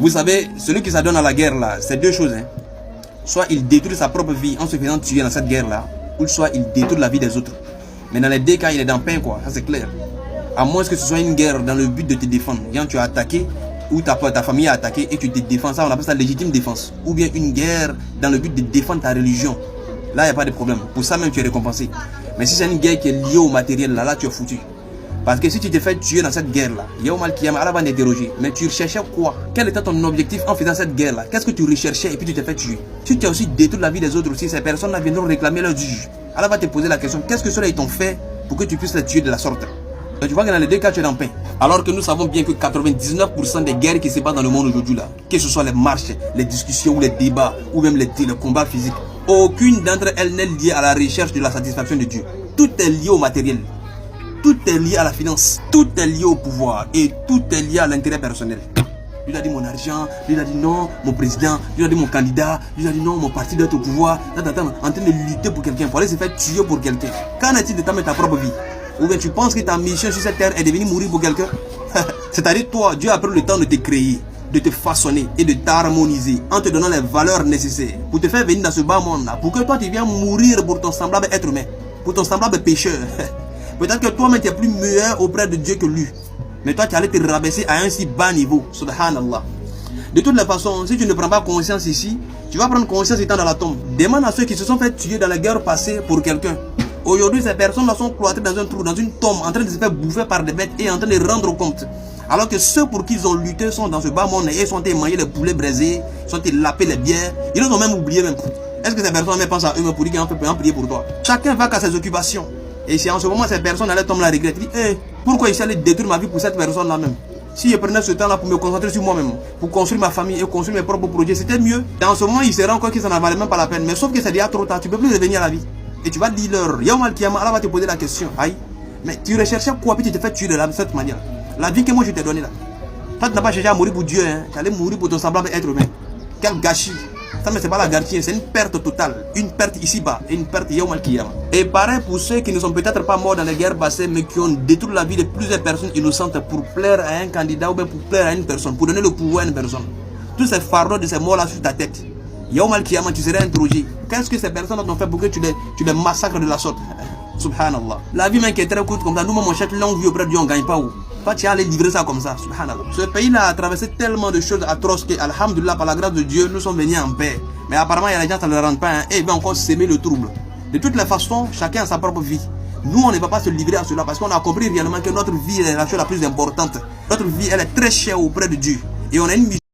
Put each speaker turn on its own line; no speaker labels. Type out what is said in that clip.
Vous savez, celui qui s'adonne à la guerre là, c'est deux choses. Hein. Soit il détruit sa propre vie en se faisant tuer dans cette guerre là, ou soit il détruit la vie des autres. Mais dans les deux cas, il est dans le pain quoi, ça c'est clair. À moins que ce soit une guerre dans le but de te défendre. Quand tu as attaqué, ou ta famille a attaqué et tu te défends, ça on appelle ça légitime défense. Ou bien une guerre dans le but de défendre ta religion. Là, il n'y a pas de problème. Pour ça même, tu es récompensé. Mais si c'est une guerre qui est liée au matériel, là tu es foutu. Parce que si tu te fais tuer dans cette guerre-là, Yaoumal Kiyama, Allah va t'interroger. Mais tu recherchais quoi? Quel était ton objectif en faisant cette guerre-là? Qu'est-ce que tu recherchais et puis tu t'es fait tuer? Si tu as aussi détruit la vie des autres aussi, ces personnes-là viendront réclamer leur juge. Allah va te poser la question, qu'est-ce que cela ils t'ont fait pour que tu puisses les tuer de la sorte? Donc tu vois que dans les deux cas, tu es en pain. Alors que nous savons bien que 99% des guerres qui se passent dans le monde aujourd'hui, là, que ce soit les marches, les discussions ou les débats, ou même les combats physiques, aucune d'entre elles n'est liée à la recherche de la satisfaction de Dieu. Tout est lié au matériel. Tout est lié à la finance, tout est lié au pouvoir et tout est lié à l'intérêt personnel. Lui a dit mon argent, lui a dit non, mon président, lui a dit mon candidat, lui a dit non, mon parti doit être au pouvoir. En train de lutter pour quelqu'un, pour aller se faire tuer pour quelqu'un. Qu'en est-il de ta propre vie? Ou bien tu penses que ta mission sur cette terre est de venir mourir pour quelqu'un? C'est-à-dire toi, Dieu a pris le temps de te créer, de te façonner et de t'harmoniser en te donnant les valeurs nécessaires pour te faire venir dans ce bas monde-là, pour que toi tu viennes mourir pour ton semblable être humain, pour ton semblable pécheur. Peut-être que toi-même tu es plus meilleur auprès de Dieu que lui. Mais toi tu allais te rabaisser à un si bas niveau. Subhanallah. De toutes les façons, si tu ne prends pas conscience ici, tu vas prendre conscience étant dans la tombe. Demande à ceux qui se sont fait tuer dans la guerre passée pour quelqu'un. Aujourd'hui, ces personnes-là sont cloîtrées dans un trou, dans une tombe, en train de se faire bouffer par des bêtes et en train de rendre compte. Alors que ceux pour qui ils ont lutté sont dans ce bas monde et sont allés manger les poulets braisés, sont allés laper les bières. Ils ont même oublié même. Est-ce que ces personnes pensent à eux pour dire qu'ils ont prier pour toi? Chacun va qu'à ses occupations. Et c'est en ce moment ces personnes allaient tomber la regrette. Ils disent, pourquoi il allait détruire ma vie pour cette personne-là même? Si je prenais ce temps-là pour me concentrer sur moi-même, pour construire ma famille et construire mes propres projets, c'était mieux. Et en ce moment, il se rend compte que ça n'en valait même pas la peine. Mais sauf que c'est déjà trop tard, tu ne peux plus revenir à la vie. Et tu vas dire leur, Yaoumal Kiyama, Allah va te poser la question. Aïe, mais tu recherchais quoi puis tu te fais tuer de cette manière? La vie que moi je t'ai donnée là. Toi tu n'as pas cherché à mourir pour Dieu, hein. Tu allais mourir pour ton semblable être humain. Quel gâchis. Ça, mais c'est pas la gâchis, c'est une perte totale. Une perte ici-bas et une perte Yaoumal Kiyama. Et pareil pour ceux qui ne sont peut-être pas morts dans les guerres passées, mais qui ont détruit la vie de plusieurs personnes innocentes pour plaire à un candidat ou bien pour plaire à une personne, pour donner le pouvoir à une personne. Tous ces fardeaux de ces morts-là sur ta tête. Yaoumal Kiyama, tu serais interrogé. Qu'est-ce que ces personnes ont fait pour que tu les massacres de la sorte? Subhanallah. La vie même qui est très courte comme ça, nous-mêmes on cherche longue vie auprès de Dieu, on ne gagne pas où? Toi tu as allé livrer ça comme ça, subhanallah. Ce pays-là a traversé tellement de choses atroces que, alhamdulillah, par la grâce de Dieu, nous sommes venus en paix. Mais apparemment, il y a des gens qui ne le rendent pas, hein, et ils vont encore s'aimer le trouble. De toutes les façons, chacun a sa propre vie. Nous, on ne va pas se livrer à cela parce qu'on a compris réellement que notre vie est la chose la plus importante. Notre vie, elle est très chère auprès de Dieu. Et on a une mission.